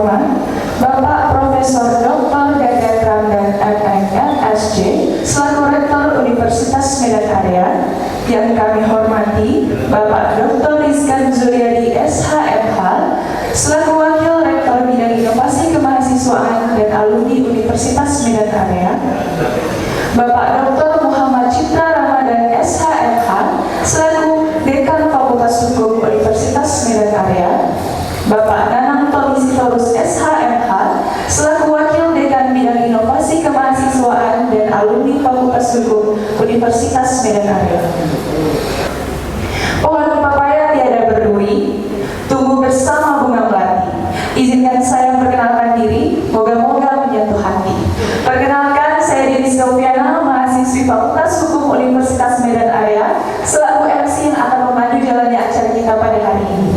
terhormat Bapak Profesor Dr. Dadan Ramdan MMSJ selaku Rektor Universitas Medan Area, yang kami hormati Bapak Dr. Rizkan Zuryadi SHMH selaku Wakil Rektor Bidang Inovasi Kemahasiswaan dan Alumni Universitas Medan Area, Bapak Dr. Muhammad Citra Ramadan SHMH selaku Dekan Fakultas Hukum Universitas Medan Area, Bapak Nanang Tommy Sitorus SHMH selaku Wakil Dekan Bidang Inovasi Kemahasiswaan dan Alumni Fakultas Hukum Universitas Medan Area. Pohon pepaya tiada berduri, tumbuh bersama bunga melati. Izinkan saya memperkenalkan diri, moga-moga menyentuh hati. Perkenalkan, saya Dini Sofiana, mahasiswi Fakultas Hukum Universitas Medan Area, selaku MC yang akan memandu jalannya acara kita pada hari ini.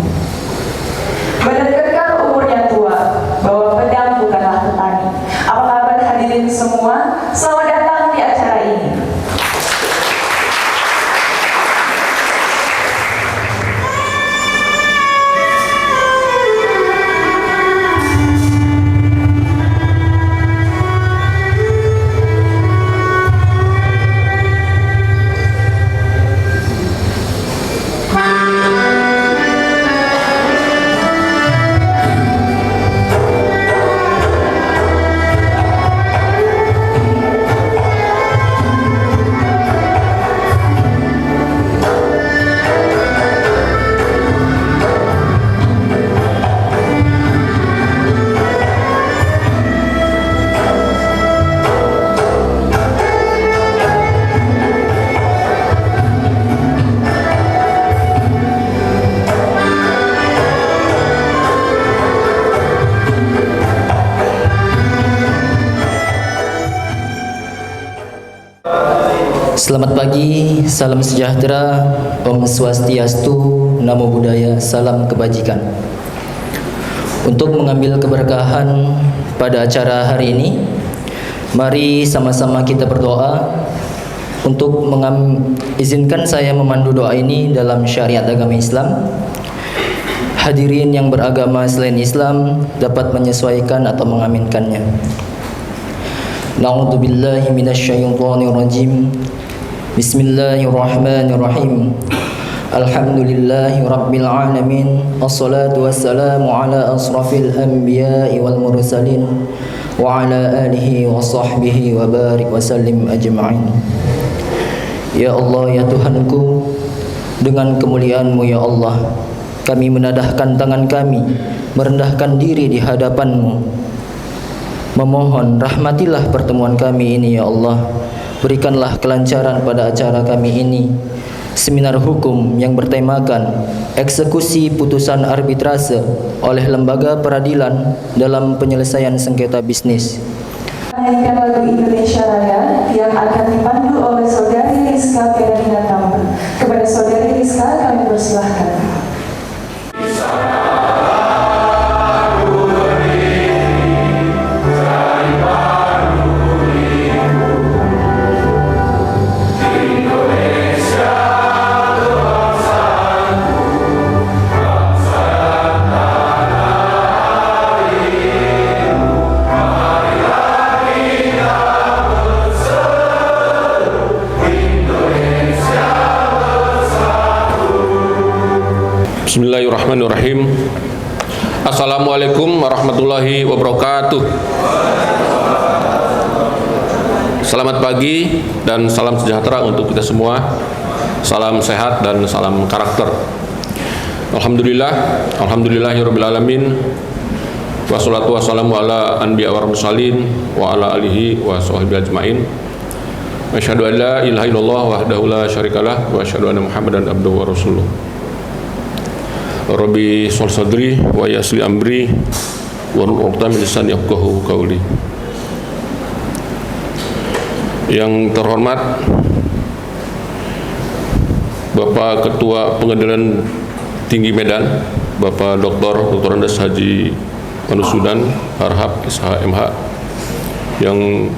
Badan kekal umurnya tua, bahwa pedang bukanlah petani. Apa kabar hadirin semua? Selamat datang di acara ini. Selamat pagi, salam sejahtera, Om Swastiastu, Namo Buddhaya, salam kebajikan. Untuk mengambil keberkahan pada acara hari ini, mari sama-sama kita berdoa. Untuk izinkan saya memandu doa ini dalam syariat agama Islam. Hadirin yang beragama selain Islam dapat menyesuaikan atau mengaminkannya. Na'udzubillahi minasyaitonirrajim. Bismillahirrahmanirrahim. Alhamdulillahi rabbil alamin. Assalatu wassalamu ala asrafil anbiya'i wal mursalin wa ala alihi wa sahbihi wa barik wa sallim ajma'in. Ya Allah, ya Tuhanku, dengan kemuliaan-Mu ya Allah, kami menadahkan tangan kami, merendahkan diri di hadapan-Mu, memohon rahmatilah pertemuan kami ini ya Allah. Berikanlah kelancaran pada acara kami ini, seminar hukum yang bertemakan eksekusi putusan arbitrase oleh lembaga peradilan dalam penyelesaian sengketa bisnis. Menyanyikan lagu Indonesia Raya yang akan dipandu oleh Saudari Rizka Ferdinand Tampan. Kepada Saudari Rizka kami persilahkan. Bismillahirrahmanirrahim. Assalamualaikum warahmatullahi wabarakatuh. Selamat pagi dan salam sejahtera untuk kita semua. Salam sehat dan salam karakter. Alhamdulillahirabbil alamin. Wassalatu wassalamu ala anbiya wa mursalin wa ala alihi wa sahbihi ajmain. Asyhadu an la ilaha illallah wahdahu la syarikalah wa asyhadu anna Muhammadan abduhu wa rasuluh. Rabbi sholli sadri wa yassir amri wa hlul 'uqdatam min lisani yafqahu qawli. Yang terhormat Bapak Ketua Pengadilan Tinggi Medan, Bapak Dr. Andes Haji Manusudan Harhab SHMH, yang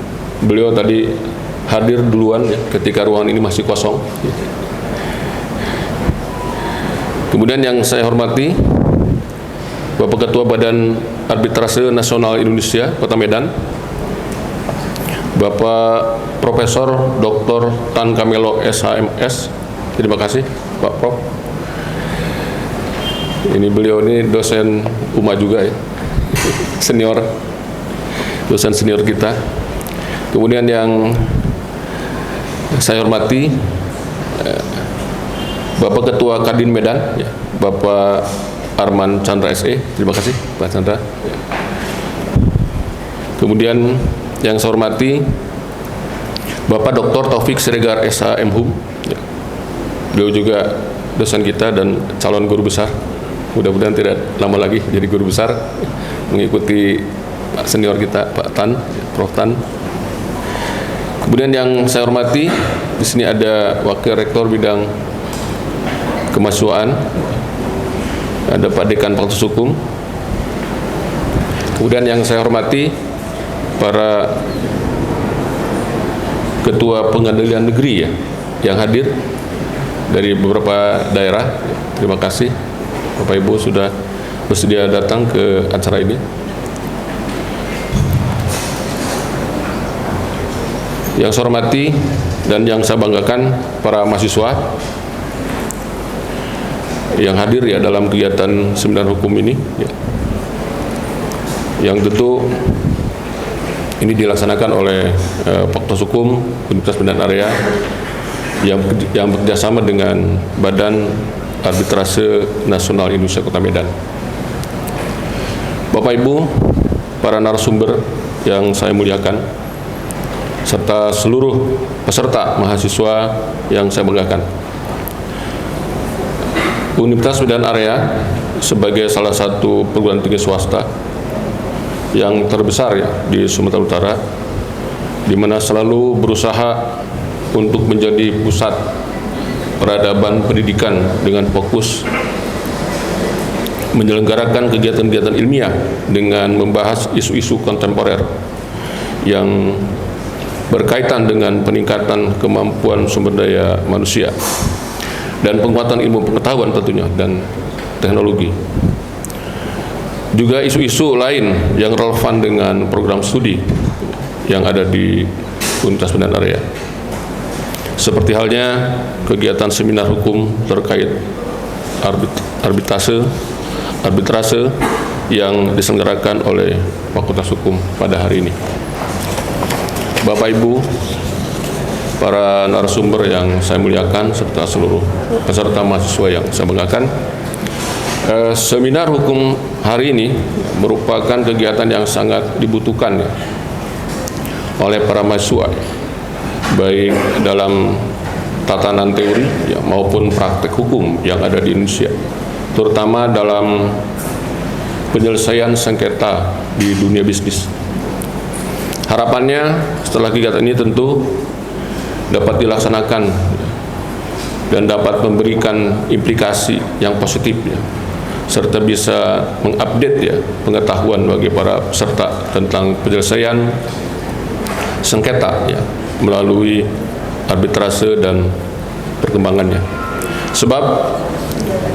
beliau tadi hadir duluan ya, ketika ruangan ini masih kosong. Kemudian yang saya hormati Bapak Ketua Badan Arbitrase Nasional Indonesia Kota Medan, Bapak Profesor Dr. Tan Kamelo SHMS. Terima kasih Pak Prof. Ini beliau ini dosen UMA juga ya, senior, dosen senior kita. Kemudian yang saya hormati Bapak Ketua Kadin Medan, ya, Bapak Arman Chandra SE. Terima kasih Pak Chandra. Kemudian yang saya hormati Bapak Dr. Taufik Siregar SH MHum. Ya. Beliau juga dosen kita dan calon guru besar. Mudah-mudahan tidak lama lagi jadi guru besar, mengikuti Pak senior kita Pak Tan, Prof Tan. Kemudian yang saya hormati di sini ada Wakil Rektor Bidang Kemahasiswaan, ada Pak Dekan Fakultas Hukum. Kemudian yang saya hormati para Ketua Pengadilan Negeri ya, yang hadir dari beberapa daerah. Terima kasih Bapak Ibu sudah bersedia datang ke acara ini. Yang saya hormati dan yang saya banggakan para mahasiswa yang hadir ya dalam kegiatan seminar hukum ini ya, yang tentu ini dilaksanakan oleh Fakultas Hukum Universitas Medan Area yang bekerjasama dengan Badan Arbitrase Nasional Indonesia Kota Medan. Bapak Ibu, para narasumber yang saya muliakan, serta seluruh peserta mahasiswa yang saya banggakan. Universitas Medan Area sebagai salah satu perguruan tinggi swasta yang terbesar ya di Sumatera Utara, di mana selalu berusaha untuk menjadi pusat peradaban pendidikan dengan fokus menyelenggarakan kegiatan-kegiatan ilmiah dengan membahas isu-isu kontemporer yang berkaitan dengan peningkatan kemampuan sumber daya manusia dan penguatan ilmu pengetahuan tentunya dan teknologi. Juga isu-isu lain yang relevan dengan program studi yang ada di Universitas Medan Area. Seperti halnya kegiatan seminar hukum terkait arbitrase yang diselenggarakan oleh Fakultas Hukum pada hari ini. Bapak Ibu, para narasumber yang saya muliakan serta seluruh peserta mahasiswa yang saya banggakan, seminar hukum hari ini merupakan kegiatan yang sangat dibutuhkan ya, oleh para mahasiswa, baik dalam tatanan teori ya, maupun praktek hukum yang ada di Indonesia, terutama dalam penyelesaian sengketa di dunia bisnis. Harapannya setelah kegiatan ini tentu dapat dilaksanakan ya, dan dapat memberikan implikasi yang positif ya, serta bisa mengupdate ya pengetahuan bagi para peserta tentang penyelesaian sengketa ya melalui arbitrase dan perkembangannya. Sebab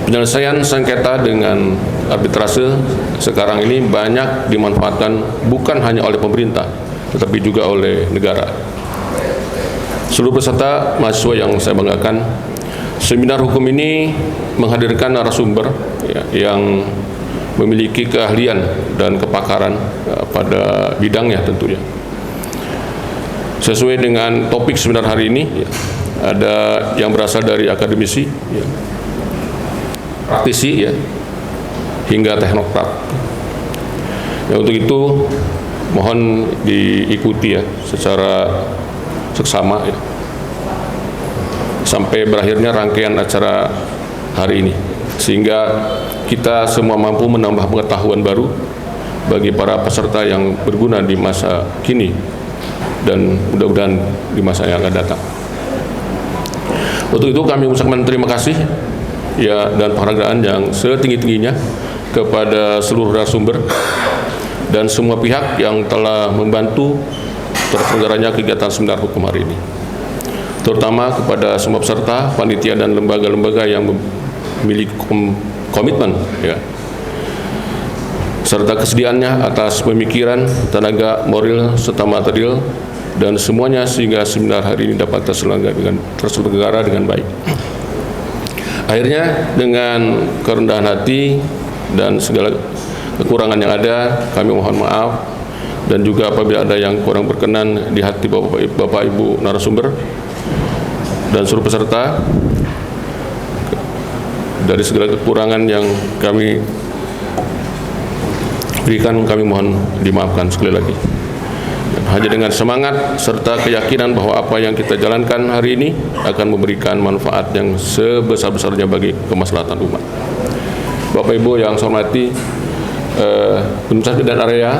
penyelesaian sengketa dengan arbitrase sekarang ini banyak dimanfaatkan bukan hanya oleh pemerintah tetapi juga oleh negara. Seluruh peserta mahasiswa yang saya banggakan, seminar hukum ini menghadirkan narasumber ya, yang memiliki keahlian dan kepakaran pada bidangnya tentunya. Sesuai dengan topik seminar hari ini, ya, ada yang berasal dari akademisi, ya, praktisi, ya, hingga teknokrat. Ya, untuk itu mohon diikuti ya secara seksama ya, sampai berakhirnya rangkaian acara hari ini, sehingga kita semua mampu menambah pengetahuan baru bagi para peserta yang berguna di masa kini dan mudah-mudahan di masa yang akan datang. Untuk itu kami mengucapkan terima kasih ya dan penghargaan yang setinggi-tingginya kepada seluruh narasumber dan semua pihak yang telah membantu terselenggaranya kegiatan seminar hukum hari ini, terutama kepada semua peserta, panitia dan lembaga-lembaga yang memiliki komitmen ya serta kesediaannya atas pemikiran, tenaga, moral, serta material, dan semuanya sehingga seminar hari ini dapat terselenggara dengan baik. Akhirnya, dengan kerendahan hati dan segala kekurangan yang ada, kami mohon maaf, dan juga apabila ada yang kurang berkenan di hati Bapak Ibu narasumber dan seluruh peserta, dari segala kekurangan yang kami berikan, kami mohon dimaafkan sekali lagi. Dan hanya dengan semangat serta keyakinan bahwa apa yang kita jalankan hari ini akan memberikan manfaat yang sebesar-besarnya bagi kemaslahatan umat. Bapak Ibu yang saya hormati, Universitas Medan Area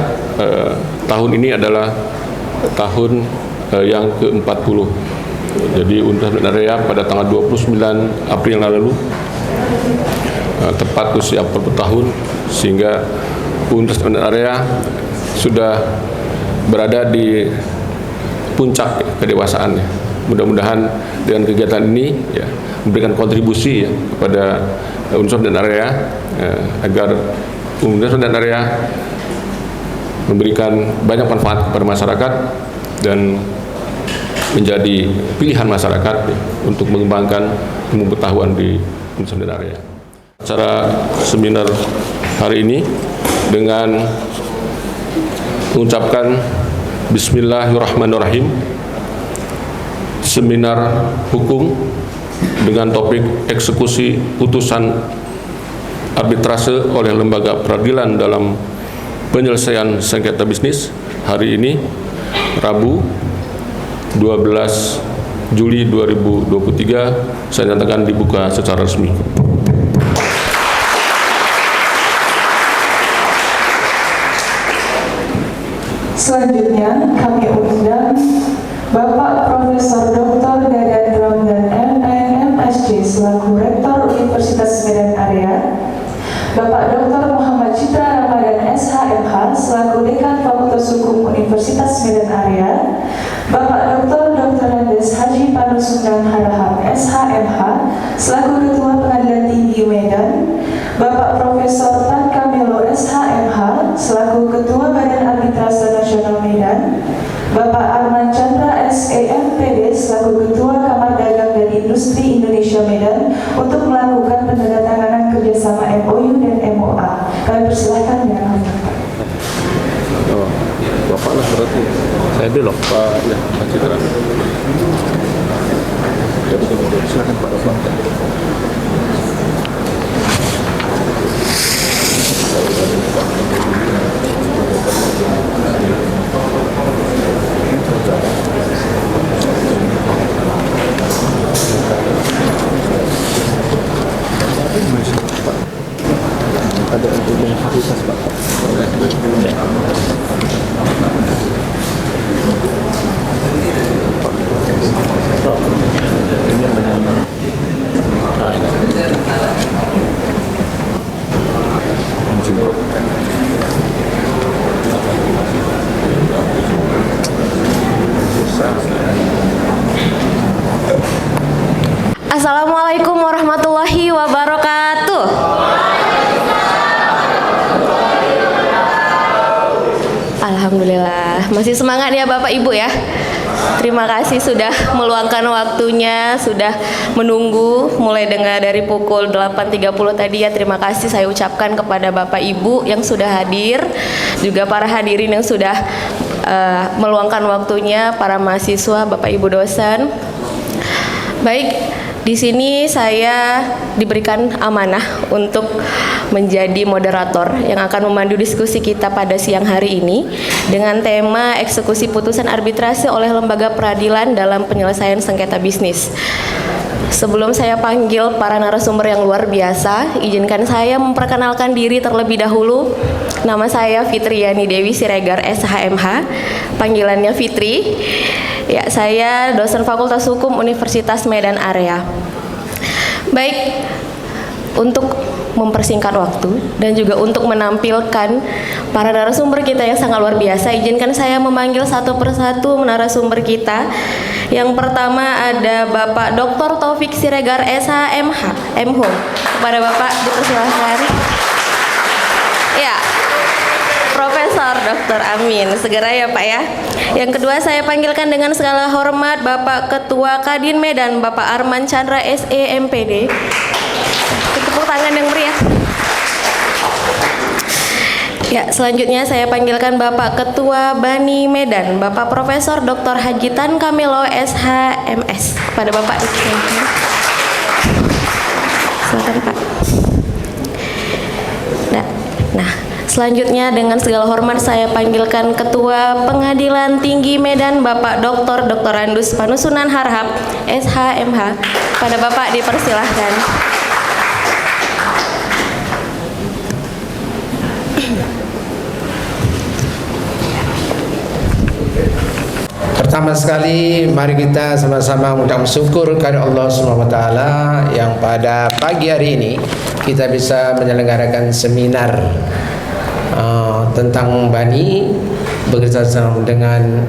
tahun ini adalah tahun yang ke-40. Jadi Universitas Medan Area pada tanggal 29 April yang lalu tepat usia 40 tahun, sehingga Universitas Medan Area sudah berada di puncak kedewasaannya. Mudah-mudahan dengan kegiatan ini ya, memberikan kontribusi ya, kepada Universitas Medan Area agar Universitas Medan Area memberikan banyak manfaat kepada masyarakat dan menjadi pilihan masyarakat ya, untuk mengembangkan ilmu pengetahuan di Universitas Medan Area. Acara seminar hari ini dengan mengucapkan Bismillahirrahmanirrahim, seminar hukum dengan topik eksekusi putusan arbitrase oleh lembaga peradilan dalam penyelesaian sengketa bisnis hari ini, Rabu 12 Juli 2023, saya nyatakan dibuka secara resmi. Selanjutnya kami undang Bapak Profesor Dr. Dadan Ramdan MSc selaku Rektor Universitas Medan Area, Bapak Dr. Muhammad Citra Ramadan SHMH selaku Dekan Fakultas Hukum Universitas Medan Area, Bapak Dr. Andes Haji Panusunan Harahap SHMH selaku Ketua Pengadilan Tinggi Medan, Bapak Profesor Tan Kamilo SHMH selaku Ketua Badan Arbitrase Nasional Medan, Bapak Arman Chandra SEMPD selaku Ketua Kamar Dagang dan Industri Indonesia Medan untuk melakukan penandatanganan kerjasama MOU dan MOA. Kami persilahkan ya. Bapak lah berarti. Saya dulu Pak ya, Pak Citra. Ya, silakan Pak Bapak. Ada universitas Pak. Assalamualaikum warahmatullahi wabarakatuh. Alhamdulillah, masih semangat ya Bapak Ibu ya. Terima kasih sudah meluangkan waktunya, sudah menunggu mulai dari pukul 8.30 tadi ya. Terima kasih saya ucapkan kepada Bapak Ibu yang sudah hadir, juga para hadirin yang sudah meluangkan waktunya, para mahasiswa, Bapak Ibu dosen. Baik, di sini saya diberikan amanah untuk menjadi moderator yang akan memandu diskusi kita pada siang hari ini dengan tema eksekusi putusan arbitrase oleh lembaga peradilan dalam penyelesaian sengketa bisnis. Sebelum saya panggil para narasumber yang luar biasa, izinkan saya memperkenalkan diri terlebih dahulu. Nama saya Fitriani Dewi Siregar SHMH, panggilannya Fitri. Ya, saya dosen Fakultas Hukum Universitas Medan Area. Baik, untuk mempersingkat waktu dan juga untuk menampilkan para narasumber kita yang sangat luar biasa, izinkan saya memanggil satu persatu narasumber kita. Yang pertama ada Bapak Dr. Taufik Siregar SHMH, MHum. Kepada Bapak dipersilahkan. Ya, Profesor Dr. Amin. Segera ya Pak ya. Yang kedua saya panggilkan dengan segala hormat Bapak Ketua Kadin Medan Bapak Arman Chandra SE MPD. Tepuk tangan yang meriah. Ya, selanjutnya saya panggilkan Bapak Ketua Bani Medan Bapak Profesor Dr. Haji Tan Kamilo SHMS. Kepada Bapak disilakan. Silakan Pak. Nah, selanjutnya dengan segala hormat saya panggilkan Ketua Pengadilan Tinggi Medan Bapak Dr. Andus Panusunan Harhab SHMH. Pada Bapak dipersilahkan. Pertama sekali mari kita sama-sama mengucap syukur kepada Allah SWT yang pada pagi hari ini kita bisa menyelenggarakan seminar tentang Bani bekerjasama dengan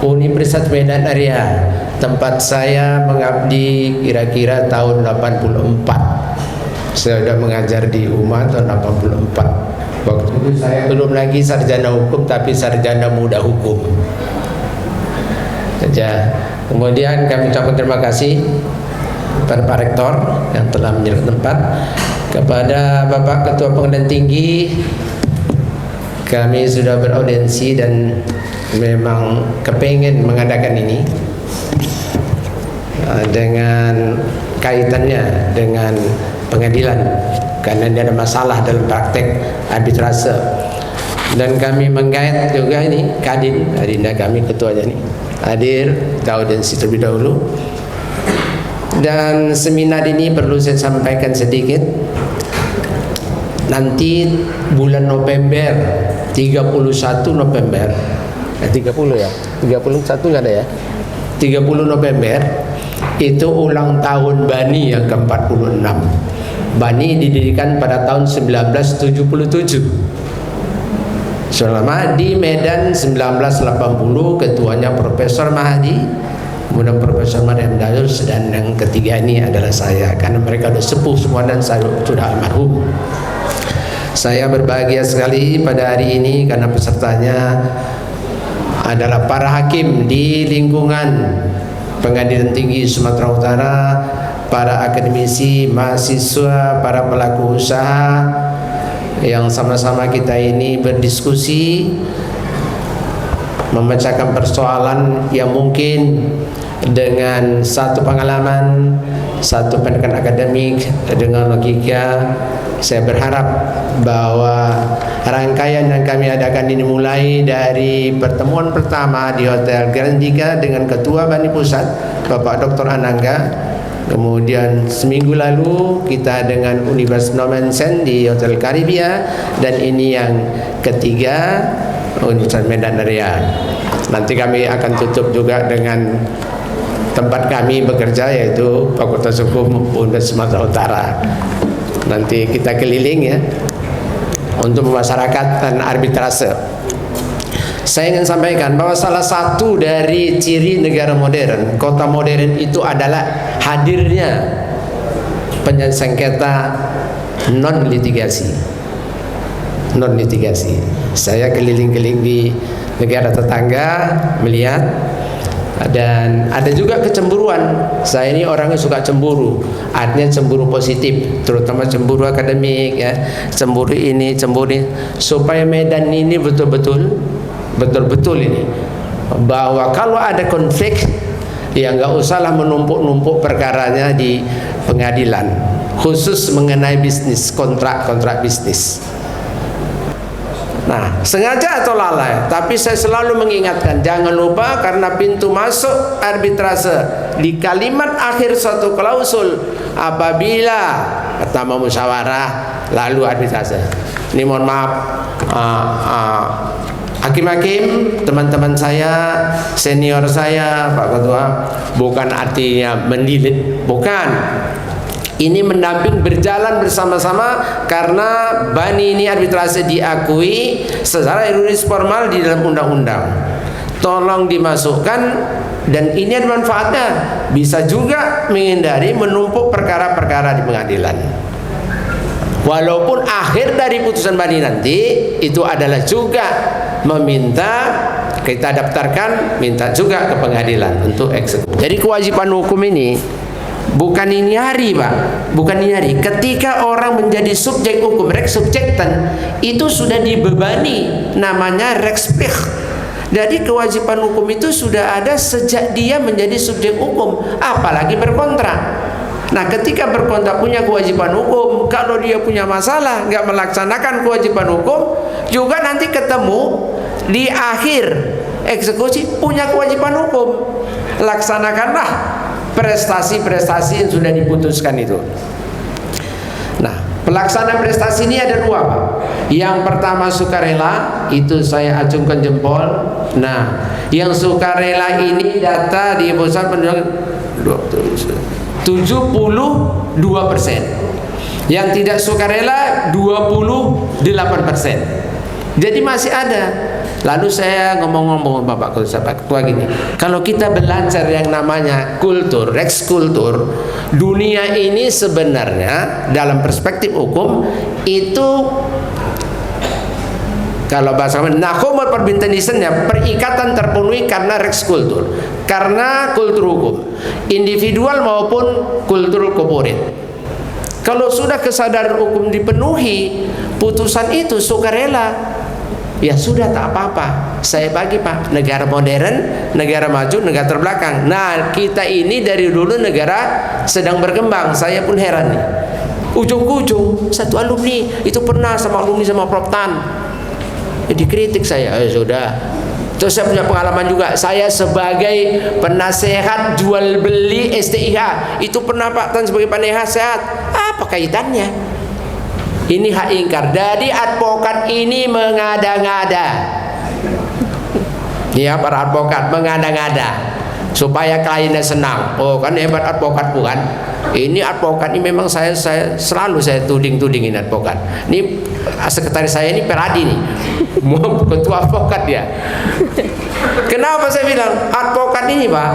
Universitas Medan Area, tempat saya mengabdi kira-kira tahun 84. Saya sudah mengajar di UMA tahun 84. Waktu itu saya belum lagi sarjana hukum tapi sarjana muda hukum saja. Kemudian kami ucapkan terima kasih kepada Pak Rektor yang telah menyediakan tempat, kepada Bapak Ketua Pengadilan Tinggi. Kami sudah beraudiensi dan memang kepengen mengadakan ini dengan kaitannya dengan pengadilan karena dia ada masalah dalam praktek arbitrase, dan kami menggait juga ini Kadin, Adinda kami ketuanya ini hadir audiensi terlebih dahulu. Dan seminar ini perlu saya sampaikan sedikit, nanti bulan November 31 November 30 ya 31 nggak ada ya 30 November itu ulang tahun Bani yang ke-46. Bani didirikan pada tahun 1977 selama di Medan 1980, ketuanya Profesor Mahdi, kemudian Profesor Mariam Dayus, dan yang ketiga ini adalah saya karena mereka sudah sepuh semua dan saya sudah almarhum. Saya berbahagia sekali pada hari ini karena pesertanya adalah para hakim di lingkungan Pengadilan Tinggi Sumatera Utara, para akademisi, mahasiswa, para pelaku usaha yang sama-sama kita ini berdiskusi memecahkan persoalan yang mungkin dengan satu pengalaman, satu pendidikan akademik dengan logika. Saya berharap bahwa rangkaian yang kami adakan ini mulai dari pertemuan pertama di Hotel Grandika dengan Ketua Bani Pusat Bapak Dr. Anangga, kemudian seminggu lalu kita dengan Universitas Nomensen di Hotel Karibia, dan ini yang ketiga Universitas Medan Area. Nanti kami akan tutup juga dengan tempat kami bekerja yaitu Fakultas Hukum Universitas Sumatera Utara. Nanti kita keliling ya untuk memasyarakatkan arbitrase. Saya ingin sampaikan bahwa salah satu dari ciri negara modern, kota modern itu adalah hadirnya penyelesaian sengketa non litigasi. Non litigasi. Saya keliling-keliling di negara tetangga melihat, dan ada juga kecemburuan. Saya ini orangnya suka cemburu, artinya cemburu positif, terutama cemburu akademik ya, cemburu ini, cemburu ini, supaya Medan ini betul-betul ini bahwa kalau ada konflik ya nggak usahlah menumpuk-numpuk perkaranya di pengadilan, khusus mengenai bisnis, kontrak bisnis. Nah, sengaja atau lalai, tapi saya selalu mengingatkan, jangan lupa karena pintu masuk arbitrase di kalimat akhir suatu klausul, apabila pertama musyawarah lalu arbitrase. Ini mohon maaf, hakim-hakim, teman-teman saya, senior saya, Pak Ketua, bukan artinya mendilit, bukan. Ini mendamping berjalan bersama-sama karena Bani ini arbitrase diakui secara yuridis formal di dalam undang-undang. Tolong dimasukkan, dan ini ada manfaatnya, bisa juga menghindari menumpuk perkara-perkara di pengadilan. Walaupun akhir dari putusan banding nanti itu adalah juga meminta kita daftarkan, minta juga ke pengadilan untuk eksekusi. Jadi kewajiban hukum ini bukan ini hari, Pak, bukan ini hari. Ketika orang menjadi subjek hukum, reks subjektan, itu sudah dibebani namanya reks plik. Jadi kewajiban hukum itu sudah ada sejak dia menjadi subjek hukum, apalagi berkontrak. Nah, ketika berkontrak punya kewajiban hukum, kalau dia punya masalah nggak melaksanakan kewajiban hukum, juga nanti ketemu di akhir eksekusi punya kewajiban hukum. Laksanakanlah prestasi-prestasi yang sudah diputuskan itu. Nah, pelaksanaan prestasi ini ada dua, Pak. Yang pertama sukarela, itu saya acungkan jempol. Nah, yang sukarela ini data di pusat pendidikan 72%. Yang tidak sukarela 28%. Jadi masih ada. Lalu saya ngomong-ngomong Bapak Ketua gini, kalau kita belajar yang namanya kultur, reks kultur, dunia ini sebenarnya dalam perspektif hukum itu, kalau bahasa nakomor perbintandisannya, perikatan terpenuhi karena reks kultur, karena kultur hukum, individual maupun kultur korporat. Kalau sudah kesadaran hukum dipenuhi, putusan itu sukarela, ya sudah, tak apa-apa. Saya bagi, Pak, negara modern, negara maju, negara terbelakang. Nah, kita ini dari dulu negara sedang berkembang. Saya pun heran nih, ujung ke ujung satu alumni itu pernah sama alumni sama Prof Tan dikritik saya. Sudah. Terus saya punya pengalaman juga, saya sebagai penasehat jual beli STIH itu pernah Pak Tan sebagai penasehat. Apa kaitannya? Ini hak ingkar. Jadi advokat ini mengada-ngada. Ya, para advokat mengada-ngada supaya kliennya senang. Oh, kan hebat advokat, bukan? Ini advokat ini memang saya selalu saya tuding-tudingin advokat. Ini sekretaris saya ini Peradi nih, ketua advokat dia. Kenapa saya bilang advokat ini, Pak?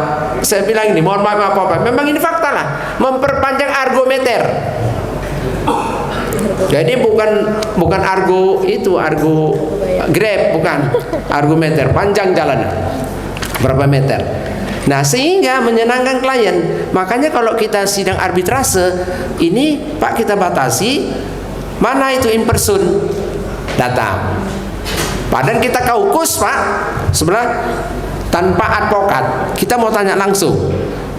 Saya bilang ini, mohon maaf apa-apa. Memang ini fakta lah, memperpanjang argometer. Jadi bukan argo itu, argo grab, bukan, argometer, panjang jalannya berapa meter. Nah, sehingga menyenangkan klien. Makanya kalau kita sidang arbitrase ini, Pak, kita batasi mana itu in person datang. Padahal kita kaukus, Pak, sebenarnya tanpa advokat. Kita mau tanya langsung,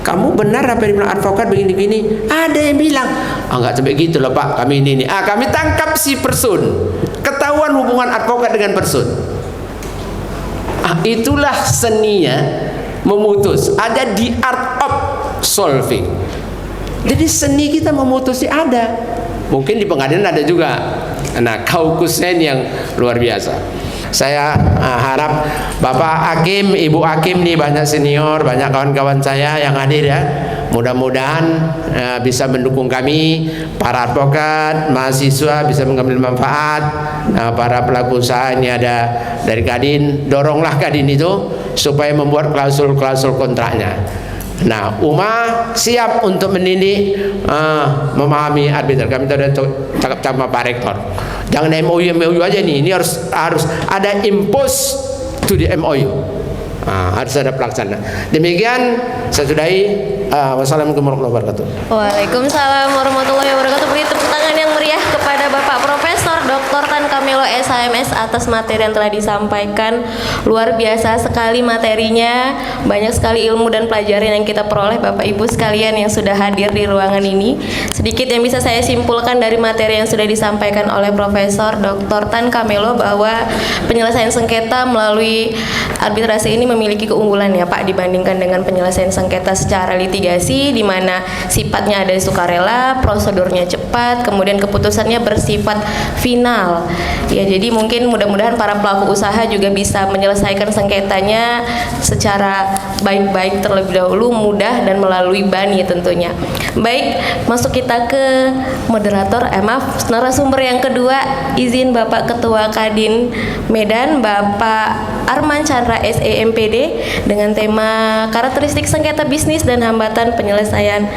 kamu benar apa yang bilang advokat begini-begini? Ada yang bilang, enggak sampai gitu loh, Pak, kami ini. Kami tangkap si person. Ketahuan hubungan advokat dengan person. Itulah seninya memutus. Ada the art of solving. Jadi seni kita memutusnya ada. Mungkin di pengadilan ada juga. Nah, kaukusnya ini yang luar biasa. Saya harap Bapak Hakim, Ibu Hakim nih, banyak senior, banyak kawan-kawan saya yang hadir ya. Mudah-mudahan bisa mendukung kami, para advokat, mahasiswa bisa mengambil manfaat. Para pelaku usaha ini ada dari Kadin, doronglah Kadin itu supaya membuat klausul-klausul kontraknya. Nah, UMA siap untuk mendidik, memahami arbiter. Kami sudah cakap sama Pak Rektor. Jangan MOU aja nih. Ini harus ada impose to the MOU. Harus ada pelaksana. Demikian saya sudahi. Wassalamualaikum warahmatullahi wabarakatuh. Waalaikumsalam warahmatullahi wabarakatuh. Beri tepuk tangan yang meriah kepada Bapak Profesor Dr. Tan Kamelo SHMS atas materi yang telah disampaikan. Luar biasa sekali materinya, banyak sekali ilmu dan pelajaran yang kita peroleh Bapak Ibu sekalian yang sudah hadir di ruangan ini. Sedikit yang bisa saya simpulkan dari materi yang sudah disampaikan oleh Profesor Dr. Tan Kamelo, bahwa penyelesaian sengketa melalui arbitrase ini memiliki keunggulan ya Pak dibandingkan dengan penyelesaian sengketa secara litigasi, di mana sifatnya ada sukarela, prosedurnya cepat, kemudian keputusannya bersifat final. Ya, jadi mungkin mudah-mudahan para pelaku usaha juga bisa menyelesaikan sengketanya secara baik-baik terlebih dahulu, mudah dan melalui BANI tentunya. Baik, masuk kita ke moderator, maaf, narasumber yang kedua. Izin Bapak Ketua Kadin Medan, Bapak Arman Chandra SEMPD, dengan tema karakteristik sengketa bisnis dan hambatan penyelesaian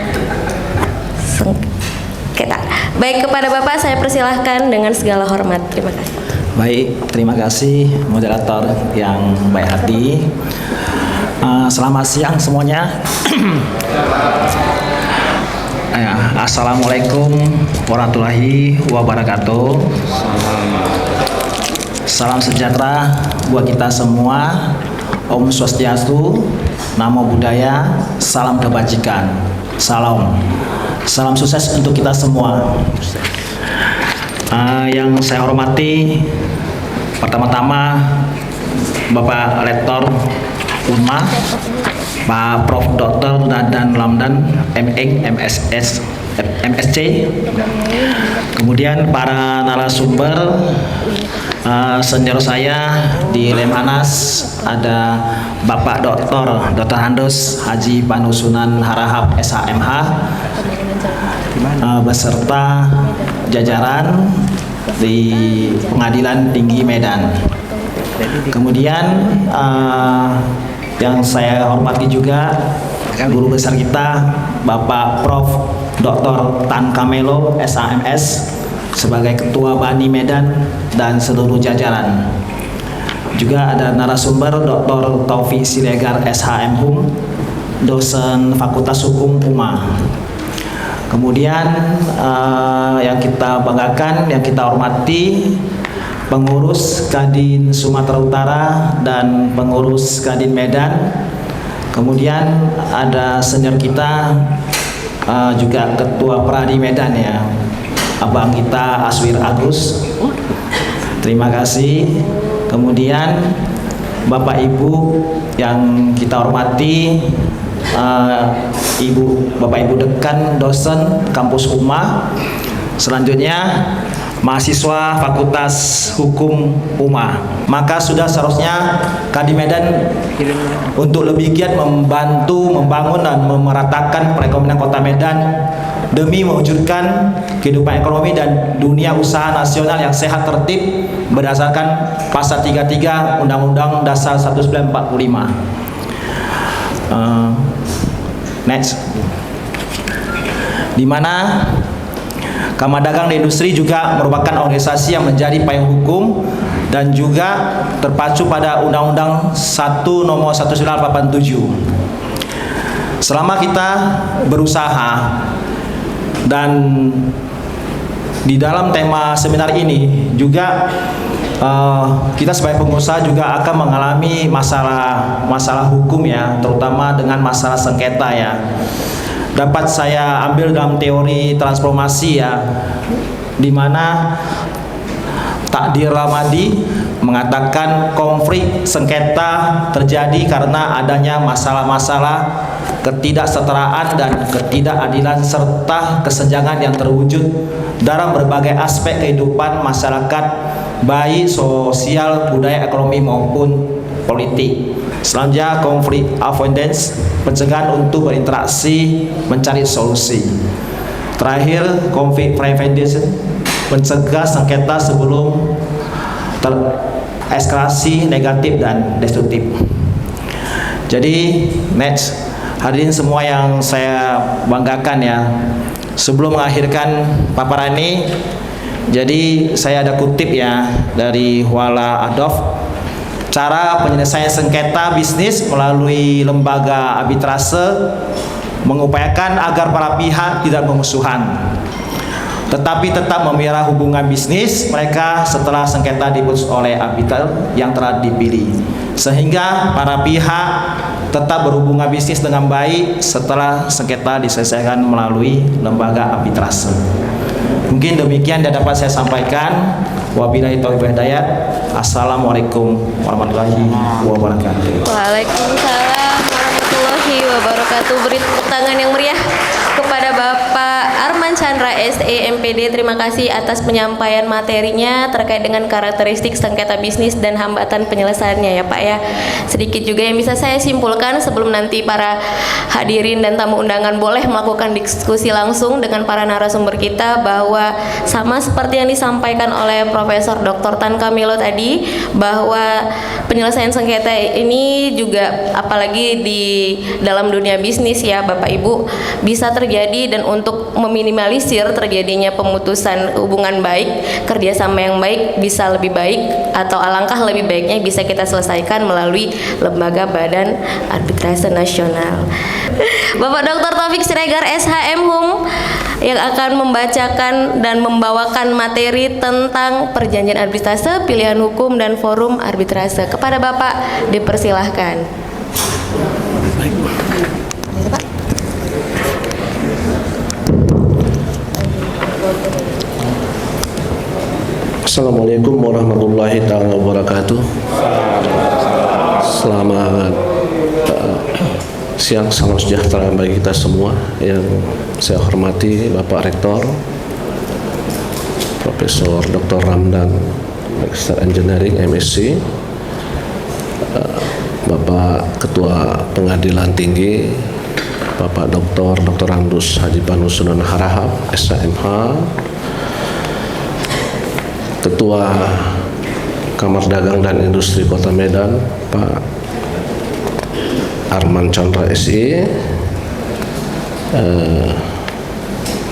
sengketa. Baik, kepada Bapak saya persilahkan dengan segala hormat. Terima kasih. Baik, terima kasih moderator yang baik hati. Selamat siang semuanya. Assalamualaikum warahmatullahi wabarakatuh. Salam sejahtera buat kita semua. Om Swastiastu, Namo Buddhaya, salam kebajikan. Salam sukses untuk kita semua. Yang saya hormati, pertama-tama Bapak Rektor Unma, Pak Prof. Dr. Dadan Lamdan, MSc, kemudian para narasumber senior saya di Lemhanas, ada Bapak Dr. Handos Haji Panusunan Harahap SHMH, beserta jajaran di Pengadilan Tinggi Medan. Kemudian yang saya hormati juga guru besar kita, Bapak Prof. Dr. Tan Kamelo SHMS sebagai Ketua Bani Medan dan seluruh jajaran. Juga ada narasumber Dr. Taufik Siregar SHM Hum, dosen Fakultas Hukum UMA. Kemudian yang kita banggakan, yang kita hormati, pengurus Kadin Sumatera Utara dan pengurus Kadin Medan. Kemudian ada senior kita juga Ketua Pradi Medan ya, Abang kita Aswir Agus. Terima kasih. Kemudian Bapak Ibu yang kita hormati, Bapak Ibu Dekan dosen Kampus UMA. Selanjutnya mahasiswa Fakultas Hukum UMA. Maka sudah seharusnya Kadin Medan untuk lebih giat membantu membangun dan memeratakan perekonomian Kota Medan demi mewujudkan kehidupan ekonomi dan dunia usaha nasional yang sehat tertib berdasarkan Pasal 33 Undang-Undang Dasar 1945. Next. Di mana Kamar Dagang dan Industri juga merupakan organisasi yang menjadi payung hukum dan juga terpacu pada Undang-Undang 1 Nomor 1987. Selama kita berusaha dan di dalam tema seminar ini juga kita sebagai pengusaha juga akan mengalami masalah hukum ya, terutama dengan masalah sengketa ya. Dapat saya ambil dalam teori transformasi ya, di mana Takdir Ramadi mengatakan konflik sengketa terjadi karena adanya masalah-masalah ketidaksetaraan dan ketidakadilan serta kesenjangan yang terwujud dalam berbagai aspek kehidupan masyarakat, baik sosial, budaya, ekonomi maupun politik. Selanjutnya konflik avoidance, pencegahan untuk berinteraksi mencari solusi. Terakhir konflik prevention, mencegah sengketa sebelum tereskalasi negatif dan destruktif. Jadi next, hadirin semua yang saya banggakan ya, sebelum mengakhirkan paparan ini, jadi saya ada kutip ya dari Huala Adolf, cara penyelesaian sengketa bisnis melalui lembaga arbitrase mengupayakan agar para pihak tidak bermusuhan, tetapi tetap memelihara hubungan bisnis mereka setelah sengketa diputus oleh arbiter yang telah dipilih, sehingga para pihak tetap berhubungan bisnis dengan baik setelah sengketa diselesaikan melalui lembaga arbitrase. Mungkin demikian yang dapat saya sampaikan. Wabillahi taufiq hidayat. Assalamualaikum warahmatullahi wabarakatuh. Waalaikumsalam warahmatullahi wabarakatuh. Beri tepuk tangan yang meriah kepada Bapak Arman Chandra SE MPD. Terima kasih atas penyampaian materinya terkait dengan karakteristik sengketa bisnis dan hambatan penyelesaiannya ya Pak ya. Sedikit juga yang bisa saya simpulkan sebelum nanti para hadirin dan tamu undangan boleh melakukan diskusi langsung dengan para narasumber kita, bahwa sama seperti yang disampaikan oleh Profesor Dr. Tan Kamelo tadi, bahwa penyelesaian sengketa ini juga apalagi di dalam dunia bisnis ya Bapak Ibu bisa terjadi, dan untuk meminimalisir terjadinya pemutusan hubungan baik, kerjasama yang baik bisa lebih baik, atau alangkah lebih baiknya bisa kita selesaikan melalui Lembaga Badan Arbitrase Nasional. Bapak Dr. Taufik Siregar SHM Hum yang akan membacakan dan membawakan materi tentang perjanjian arbitrase, pilihan hukum dan forum arbitrase. Kepada Bapak dipersilahkan. Assalamualaikum warahmatullahi taala wabarakatuh. Selamat siang, salam sejahtera bagi kita semua. Yang saya hormati Bapak Rektor Profesor Dr. Ramdan, Magister Engineering MSc, Bapak Ketua Pengadilan Tinggi Bapak Dr. Andus Haji Panusunan Harahap SHMH, Ketua Kamar Dagang dan Industri Kota Medan Pak Arman Chandra SI,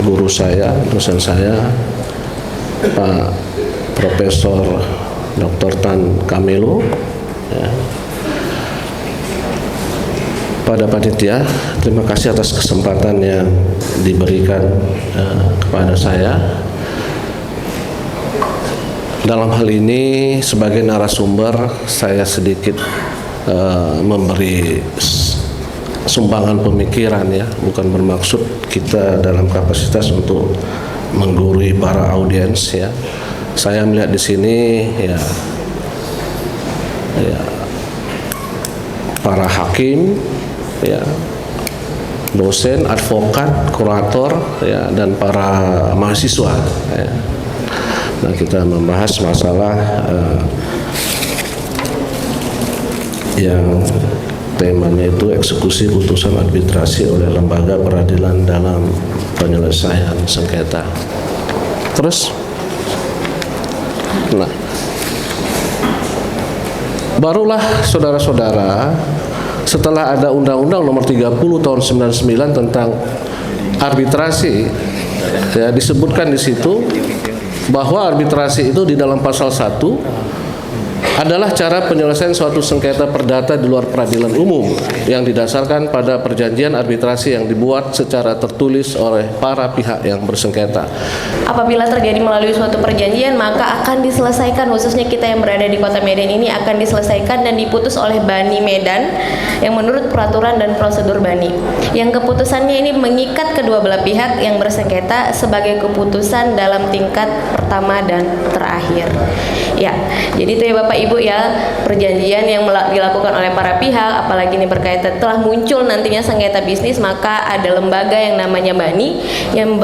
guru saya, dosen saya Pak Profesor Dr. Tan Kamelo, ya. Pada panitia, terima kasih atas kesempatan yang diberikan kepada saya. Dalam hal ini sebagai narasumber saya sedikit memberi sumbangan pemikiran, ya, bukan bermaksud kita dalam kapasitas untuk menggurui para audiens, ya. Saya melihat di sini ya para hakim, ya, dosen, advokat, kurator, ya, dan para mahasiswa, ya. Nah, kita membahas masalah yang temanya itu eksekusi putusan arbitrasi oleh lembaga peradilan dalam penyelesaian sengketa. Terus, nah, barulah saudara-saudara setelah ada Undang-Undang Nomor 30 Tahun 99 tentang arbitrasi, ya, disebutkan di situ bahwa arbitrasi itu di dalam pasal 1 adalah cara penyelesaian suatu sengketa perdata di luar peradilan umum yang didasarkan pada perjanjian arbitrasi yang dibuat secara tertulis oleh para pihak yang bersengketa. Apabila terjadi melalui suatu perjanjian, maka akan diselesaikan, khususnya kita yang berada di Kota Medan ini akan diselesaikan dan diputus oleh Bani Medan yang menurut peraturan dan prosedur Bani. Yang keputusannya ini mengikat kedua belah pihak yang bersengketa sebagai keputusan dalam tingkat pertama dan terakhir. Ya, jadi itu ya Bapak Ibu, ya, perjanjian yang dilakukan oleh para pihak, apalagi ini berkaitan telah muncul nantinya sengketa bisnis, maka ada lembaga yang namanya Bani yang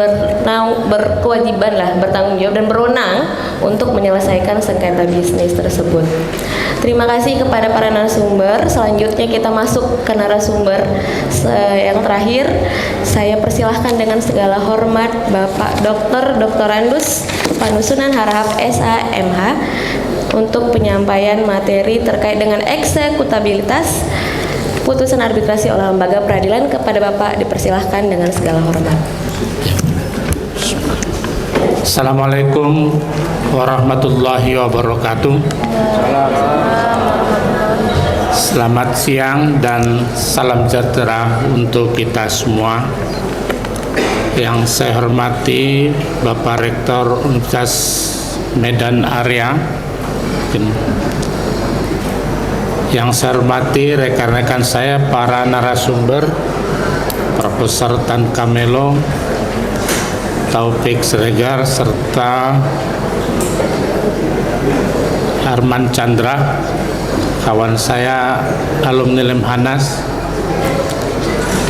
berkewajiban lah, bertanggung jawab dan berwenang untuk menyelesaikan sengketa bisnis tersebut. Terima kasih kepada para narasumber. Selanjutnya kita masuk ke narasumber yang terakhir. Saya persilahkan dengan segala hormat Bapak Dr. Andus Panusunan Harahap SHMH untuk penyampaian materi terkait dengan eksekutabilitas putusan arbitrasi oleh lembaga peradilan. Kepada Bapak dipersilahkan dengan segala hormat. Assalamualaikum warahmatullahi wabarakatuh. Selamat siang dan salam sejahtera untuk kita semua. Yang saya hormati Bapak Rektor Universitas Medan Area, yang saya hormati rekan-rekan saya, para narasumber, Profesor Tan Kamelo, Taufik Siregar, serta Arman Chandra, kawan saya alumni Lemhanas,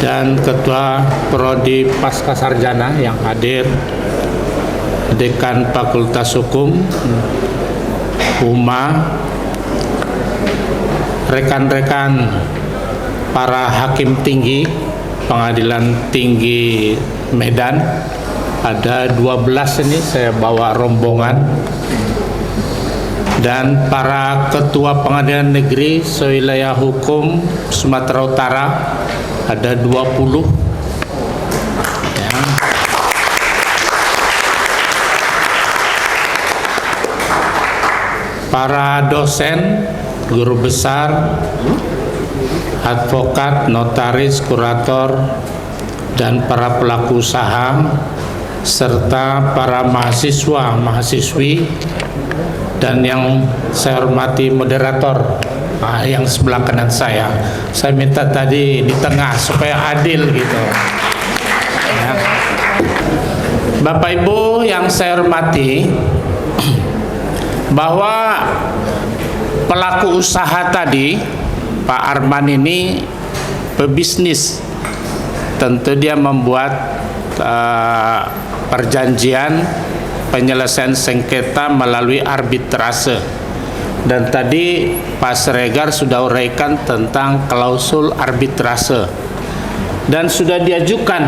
dan Ketua Prodi Pasca Sarjana yang hadir, Dekan Fakultas Hukum, UMA, rekan-rekan para hakim tinggi Pengadilan Tinggi Medan. Ada 12 ini, saya bawa rombongan. Dan para ketua pengadilan negeri sewilayah hukum Sumatera Utara, ada 20. Ya. para dosen, guru besar, advokat, notaris, kurator, dan para pelaku usaha, serta para mahasiswa, mahasiswi, dan yang saya hormati moderator yang sebelah kanan saya. Saya minta tadi di tengah supaya adil gitu. Ya. Bapak Ibu yang saya hormati, bahwa pelaku usaha tadi, Pak Arman ini pebisnis, tentu dia membuat perjanjian penyelesaian sengketa melalui arbitrase, dan tadi Pak Siregar sudah uraikan tentang klausul arbitrase dan sudah diajukan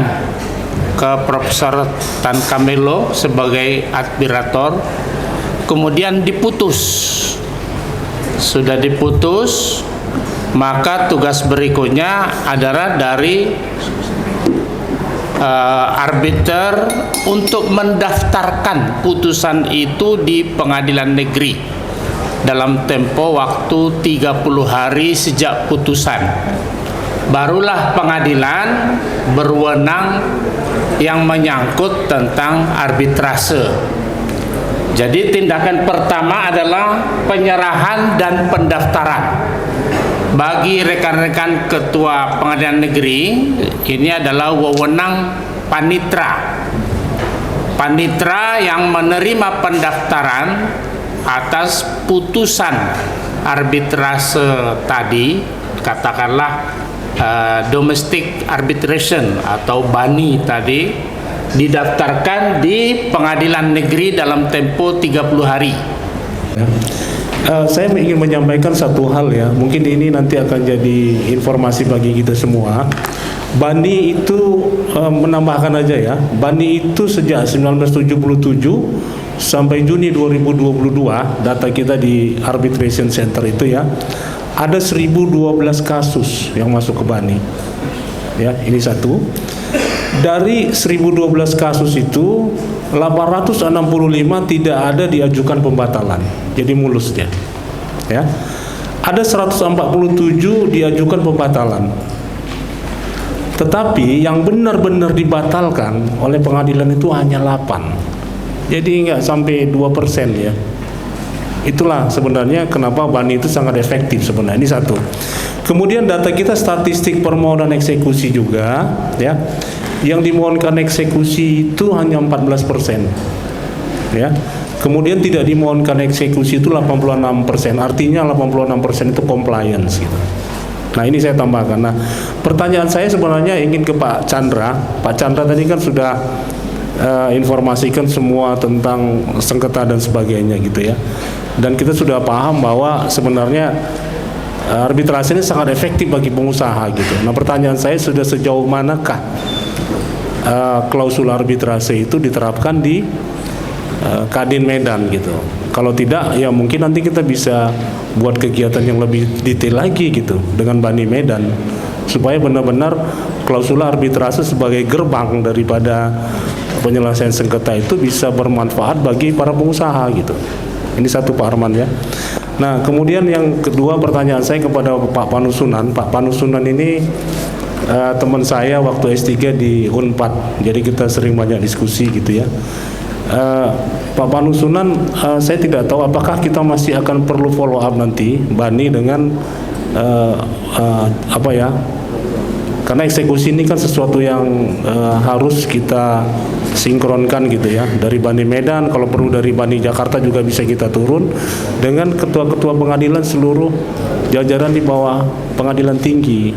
ke Profesor Tan Camelo sebagai arbitrator, kemudian diputus. Sudah diputus, maka tugas berikutnya adalah dari arbiter untuk mendaftarkan putusan itu di pengadilan negeri dalam tempo waktu 30 hari sejak putusan. Barulah pengadilan berwenang yang menyangkut tentang arbitrase. Jadi tindakan pertama adalah penyerahan dan pendaftaran. Bagi rekan-rekan ketua pengadilan negeri, ini adalah wewenang panitra. Panitra yang menerima pendaftaran atas putusan arbitrase tadi, katakanlah domestic arbitration atau BANI tadi, didaftarkan di pengadilan negeri dalam tempo 30 hari. Saya ingin menyampaikan satu hal ya, mungkin ini nanti akan jadi informasi bagi kita semua. BANI itu menambahkan aja ya, BANI itu sejak 1977 sampai Juni 2022, data kita di Arbitration Center itu ya, ada 1012 kasus yang masuk ke BANI. Ya, ini satu. Dari 1012 kasus itu 865 tidak ada diajukan pembatalan, jadi mulus dia. Ya. Ada 147 diajukan pembatalan. Tetapi yang benar-benar dibatalkan oleh pengadilan itu hanya 8. Jadi nggak sampai 2% ya. Itulah sebenarnya kenapa BANI itu sangat efektif sebenarnya. Ini satu. Kemudian data kita statistik permohonan eksekusi juga ya. Yang dimohonkan eksekusi itu hanya 14%. Ya. Kemudian tidak dimohonkan eksekusi itu 86%. Artinya 86% itu compliance gitu. Nah, ini saya tambahkan. Nah, pertanyaan saya sebenarnya ingin ke Pak Chandra. Pak Chandra tadi kan sudah informasikan semua tentang sengketa dan sebagainya gitu ya. Dan kita sudah paham bahwa sebenarnya arbitrase ini sangat efektif bagi pengusaha gitu. Nah, pertanyaan saya sudah sejauh manakah klausul arbitrase itu diterapkan di Kadin Medan gitu. Kalau tidak ya mungkin nanti kita bisa buat kegiatan yang lebih detail lagi gitu dengan BANI Medan supaya benar-benar klausul arbitrase sebagai gerbang daripada penyelesaian sengketa itu bisa bermanfaat bagi para pengusaha gitu. Ini satu Pak Arman ya. Nah, kemudian yang kedua pertanyaan saya kepada Pak Panusunan. Pak Panusunan ini teman saya waktu S3 di Unpad. Jadi kita sering banyak diskusi gitu ya. Pak Panusunan, saya tidak tahu apakah kita masih akan perlu follow up nanti BANI dengan apa ya? Karena eksekusi ini kan sesuatu yang harus kita sinkronkan gitu ya. Dari BANI Medan, kalau perlu dari BANI Jakarta juga bisa kita turun dengan ketua-ketua pengadilan seluruh jajaran di bawah pengadilan tinggi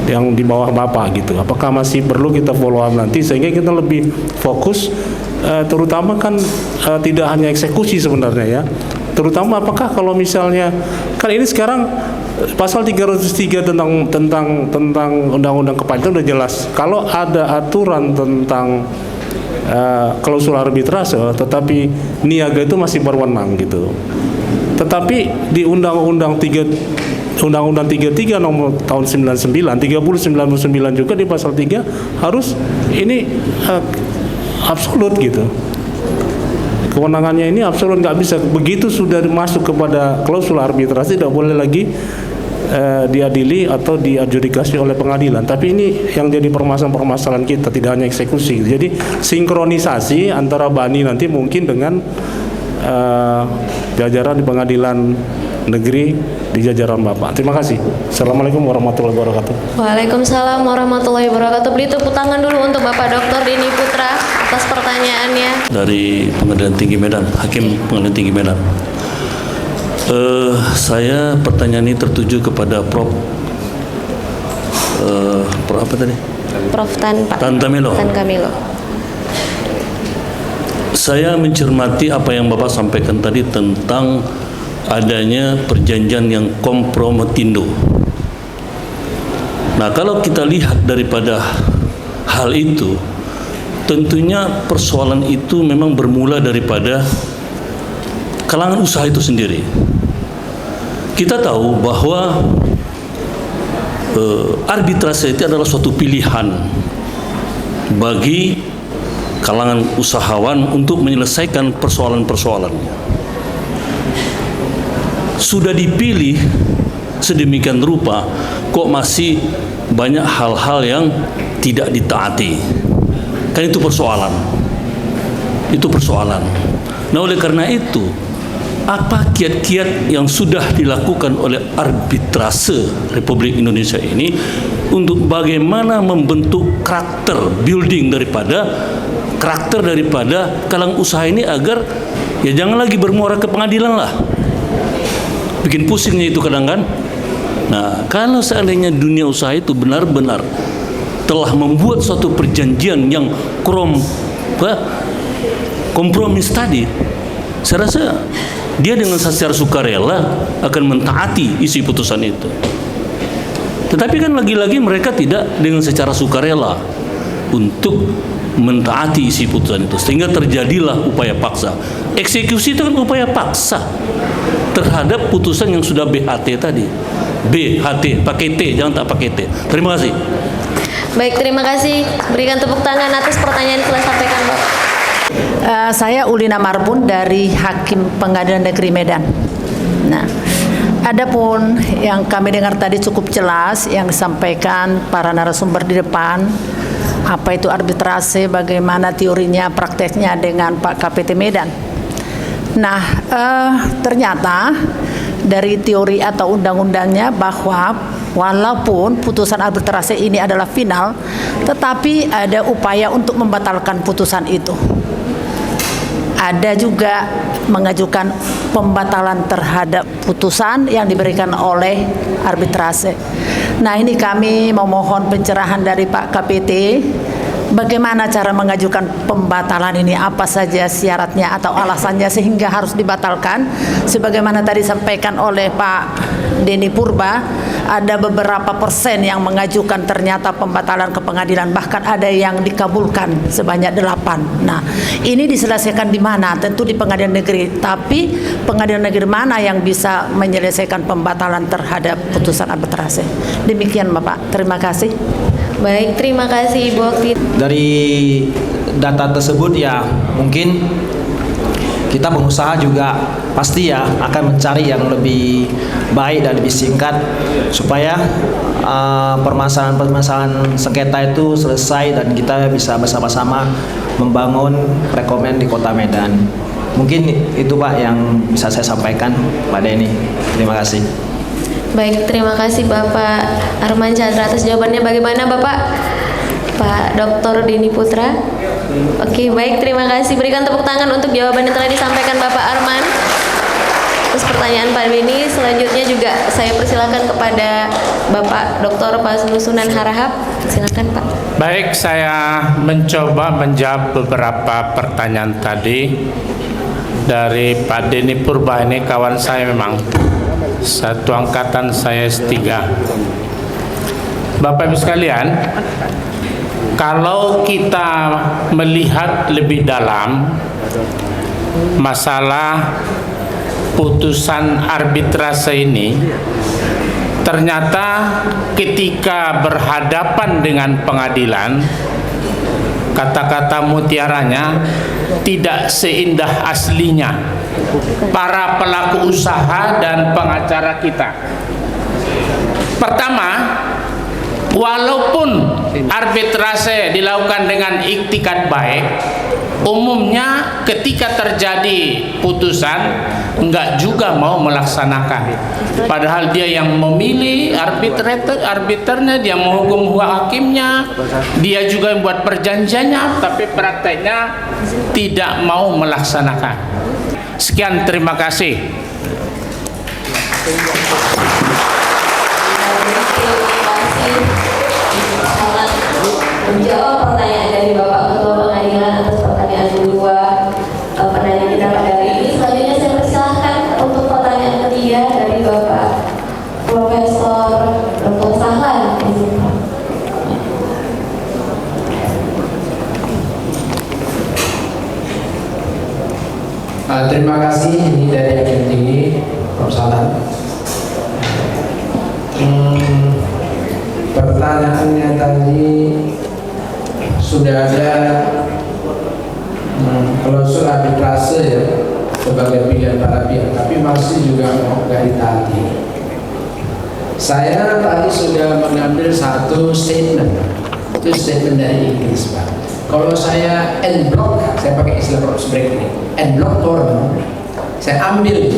yang di bawah Bapak gitu. Apakah masih perlu kita follow up nanti sehingga kita lebih fokus terutama kan tidak hanya eksekusi sebenarnya ya. Terutama apakah kalau misalnya kan ini sekarang pasal 303 tentang undang-undang kepajakan sudah jelas. Kalau ada aturan tentang klausul arbitrase tetapi niaga itu masih berwenang gitu. Tetapi di Undang-Undang 33 nomor tahun 3099 juga di pasal 3 harus ini absolut gitu. kewenangannya ini absolut nggak bisa. Begitu sudah masuk kepada klausul arbitrasi, tidak boleh lagi diadili atau diadjudikasi oleh pengadilan. Tapi ini yang jadi permasalahan kita, tidak hanya eksekusi. Jadi sinkronisasi antara BANI nanti mungkin dengan jajaran di pengadilan negeri di jajaran Bapak. Terima kasih. Assalamualaikum warahmatullahi wabarakatuh. Waalaikumsalam warahmatullahi wabarakatuh. Beri tepuk tangan dulu untuk Bapak Dr. Deni Putra atas pertanyaannya. Dari Pengadilan Tinggi Medan, Hakim Pengadilan Tinggi Medan. Saya pertanyaan ini tertuju kepada Prof. Prof apa tadi? Prof Tan Tamelo. Saya mencermati apa yang Bapak sampaikan tadi tentang adanya perjanjian yang komprometindo. Nah, kalau kita lihat daripada hal itu, tentunya persoalan itu memang bermula daripada kalangan usaha itu sendiri. Kita tahu bahwa arbitrase itu adalah suatu pilihan bagi kalangan usahawan untuk menyelesaikan persoalan-persoalannya. Sudah dipilih sedemikian rupa, kok masih banyak hal-hal yang tidak ditaati. Kan itu persoalan. Itu persoalan. Nah, oleh karena itu, apa kiat-kiat yang sudah dilakukan oleh arbitrase Republik Indonesia ini untuk bagaimana membentuk karakter building daripada kalangan usaha ini agar ya jangan lagi bermuara ke pengadilan lah. Bikin pusingnya itu kadang kan. Nah, kalau seandainya dunia usaha itu benar-benar telah membuat suatu perjanjian yang kompromis tadi, saya rasa dia dengan secara sukarela akan mentaati isi putusan itu. Tetapi kan lagi-lagi mereka tidak dengan secara sukarela untuk mentaati isi putusan itu, sehingga terjadilah upaya paksa. Eksekusi itu kan upaya paksa terhadap putusan yang sudah BHT tadi. BHT, pakai T, jangan tak pakai T. Terima kasih. Baik, terima kasih. Berikan tepuk tangan atas pertanyaan yang telah sampaikan, Pak. Saya Ulina Marbun dari Hakim Pengadilan Negeri Medan. Nah, adapun yang kami dengar tadi cukup jelas yang disampaikan para narasumber di depan, apa itu arbitrase, bagaimana teorinya, prakteknya dengan Pak KPT Medan. Nah, ternyata dari teori atau undang-undangnya bahwa walaupun putusan arbitrase ini adalah final, tetapi ada upaya untuk membatalkan putusan itu. Ada juga mengajukan pembatalan terhadap putusan yang diberikan oleh arbitrase. Nah, ini kami memohon pencerahan dari Pak KPT, bagaimana cara mengajukan pembatalan ini, apa saja syaratnya atau alasannya sehingga harus dibatalkan. Sebagaimana tadi disampaikan oleh Pak Deni Purba, ada beberapa persen yang mengajukan ternyata pembatalan ke pengadilan, bahkan ada yang dikabulkan sebanyak 8. Nah, ini diselesaikan di mana? Tentu di pengadilan negeri. Tapi pengadilan negeri mana yang bisa menyelesaikan pembatalan terhadap putusan arbitrase? Demikian Bapak, terima kasih. Baik, terima kasih Ibu Okti. Dari data tersebut ya mungkin kita pengusaha juga pasti ya akan mencari yang lebih baik dan lebih singkat supaya permasalahan sengketa itu selesai dan kita bisa bersama-sama membangun perekonomian di Kota Medan. Mungkin itu Pak yang bisa saya sampaikan pada ini. Terima kasih. Baik, terima kasih Bapak Arman Chandra atas jawabannya. Bagaimana Bapak? Pak Dr. Deni Putra. Oke, baik, terima kasih. Berikan tepuk tangan untuk jawaban yang telah disampaikan Bapak Arman. Terus pertanyaan Pak Beni, selanjutnya juga saya persilakan kepada Bapak Dr. Fazlusunan Harahap. Silakan Pak. Baik, saya mencoba menjawab beberapa pertanyaan tadi dari Pak Deni Purba. Ini kawan saya memang satu angkatan saya S3. Bapak Ibu sekalian, kalau kita melihat lebih dalam masalah putusan arbitrase ini, ternyata ketika berhadapan dengan pengadilan, kata-kata mutiaranya tidak seindah aslinya para pelaku usaha dan pengacara kita. Pertama, walaupun arbitrase dilakukan dengan iktikad baik, umumnya ketika terjadi putusan enggak juga mau melaksanakan. Padahal dia yang memilih arbiternya, dia menghukum hakimnya, dia juga yang buat perjanjiannya, tapi prakteknya tidak mau melaksanakan. Sekian, terima kasih. Menjawab pertanyaan dari Bapak Ketua Pengadilan atas pertanyaan kedua penanya kita pada hari ini. Selanjutnya saya persilahkan untuk pertanyaan ketiga dari Bapak Profesor Dr. Sahlan. Terima kasih, ini dari Hakim Tinggi Prof. Sahlan. Pertanyaannya tadi sudah ada klausul arbitrase ya sebagai pilihan para pihak, tapi masih juga mau nggak ditaati. Saya tadi sudah mengambil satu statement, itu statement dari Inggris, Pak. Kalau saya en bloc, saya pakai istilah Prof. Break ini, en bloc torn, saya ambil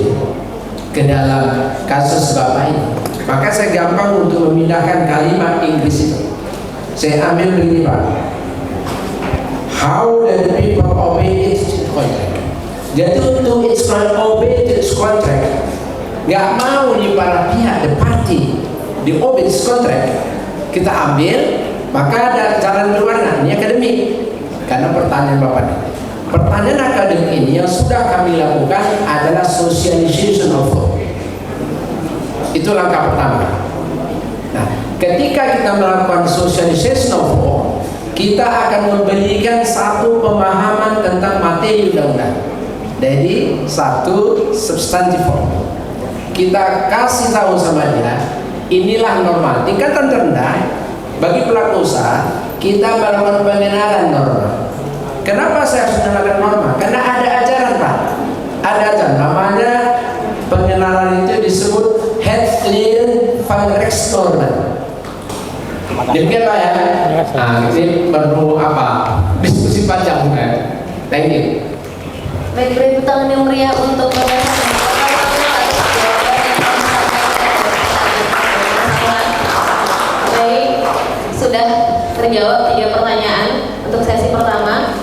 ke dalam kasus Bapak ini, maka saya gampang untuk memindahkan kalimat Inggris itu. Saya ambil begini, Pak. How the people obey its contract. Jadi untuk its obey its contract, nggak mau di para pihak, the party, di obey its contract, kita ambil, maka ada jalan berwarna. Ini akademik, karena pertanyaan Bapak ini. Pertanyaan akademik ini yang sudah kami lakukan adalah socialization of law. Itu langkah pertama. Nah, ketika kita melakukan socialization of law, kita akan memberikan satu pemahaman tentang materi undang-undang. Jadi satu substantif form. Kita kasih tahu sama dia, inilah norma. Tingkatan terendah bagi pelaku usaha, kita melakukan pengenalan norma. Kenapa saya harus mengenalkan norma? Karena ada ajaran, Pak. Ada ajaran, namanya pengenalan itu disebut Headline van Rechtsnormen. Demikian Pak ya. Nah, ini perlu apa? Diskusi panjang kan? Thank you. Baik, beri tangan yang meriah untuk Baik, sudah terjawab 3 pertanyaan untuk sesi pertama.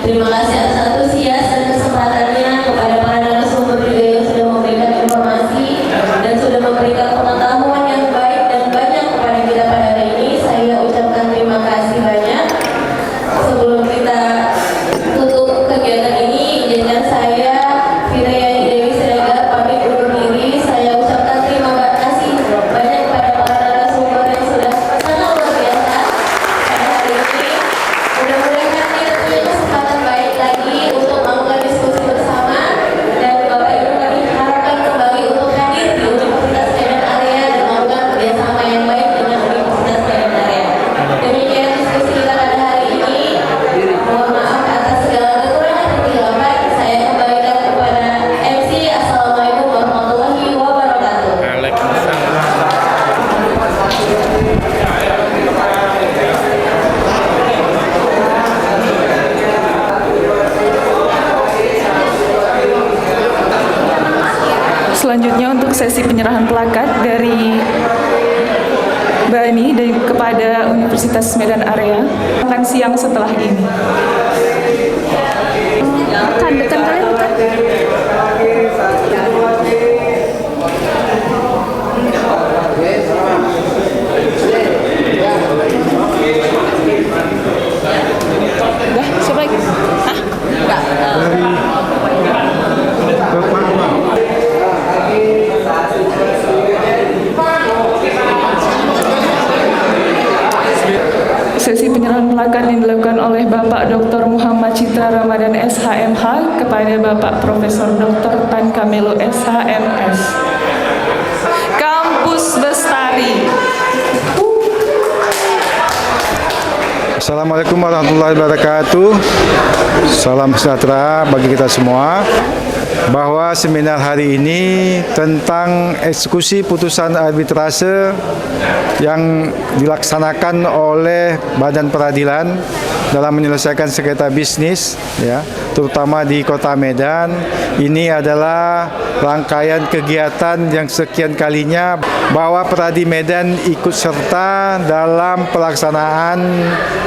Terima kasih atas antusias dan kesempatannya kepada para narasumber juga yang sudah memberikan informasi dan sudah memberikan pengetahuan yang baik dan banyak kepada kita pada hari ini. Saya ucapkan terima kasih banyak. Sebelum kita tutup kegiatan ini, izinkan saya Firayani Dewi Siregar pamit undur diri. Saya ucapkan terima kasih banyak kepada para narasumber yang sudah sangat luar biasa pada hari ini. Mudah-mudahan kita punya kesempatan baik lagi untuk melakukan diskusi bersama, dan Bapak Ibu kami harapkan kembali untuk hadir di Universitas Medan Area dan melakukan kerjasama yang baik dengan Universitas Medan Area. Demikian diskusi kita pada hari ini. Mohon maaf atas segala kekurangan dan kesilapan. Saya kembalikan kepada MC. Assalamualaikum warahmatullahi wabarakatuh. Selanjutnya untuk sesi penyerahan plakat dari Bani dan kepada Universitas Medan Area makan siang setelah ini. Dekan kalian dekat. Udah, siapa lagi? Hah? Enggak. Sesi penyerahan plakat yang dilakukan oleh Bapak Dr. Muhammad Citra Ramadan SHMH kepada Bapak Profesor Dr. Tan Kamelo SHMS. Kampus Bestari. Assalamualaikum warahmatullahi wabarakatuh. Salam sejahtera bagi kita semua. Bahwa seminar hari ini tentang eksekusi putusan arbitrase yang dilaksanakan oleh Badan Peradilan dalam menyelesaikan sengketa bisnis, ya, terutama di Kota Medan. Ini adalah rangkaian kegiatan yang sekian kalinya bahwa Peradi Medan ikut serta dalam pelaksanaan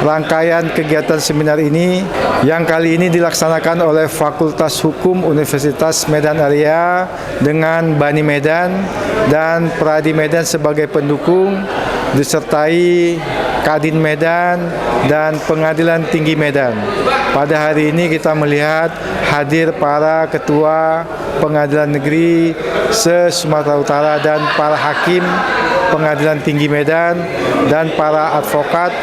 rangkaian kegiatan seminar ini yang kali ini dilaksanakan oleh Fakultas Hukum Universitas Medan Area dengan Bani Medan dan Peradi Medan sebagai pendukung, disertai Kadin Medan dan Pengadilan Tinggi Medan. Pada hari ini kita melihat hadir para ketua Pengadilan Negeri se-Sumatera Utara dan para hakim Pengadilan Tinggi Medan dan para advokat,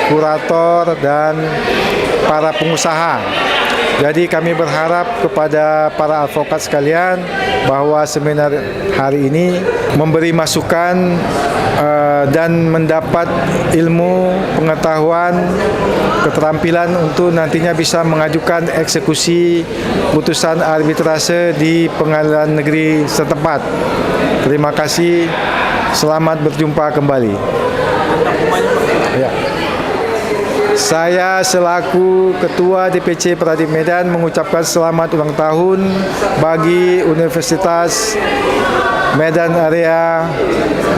kurator dan para pengusaha. Jadi kami berharap kepada para advokat sekalian bahwa seminar hari ini memberi masukan dan mendapat ilmu, pengetahuan, keterampilan untuk nantinya bisa mengajukan eksekusi putusan arbitrase di Pengadilan Negeri setempat. Terima kasih, selamat berjumpa kembali. Ya. Saya selaku Ketua DPC Peradi Medan mengucapkan selamat ulang tahun bagi Universitas Medan Area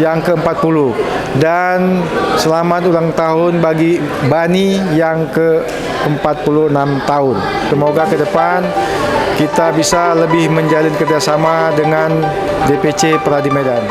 yang ke-40 dan selamat ulang tahun bagi Bani yang ke-46 tahun. Semoga ke depan kita bisa lebih menjalin kerjasama dengan DPC Peradi Medan.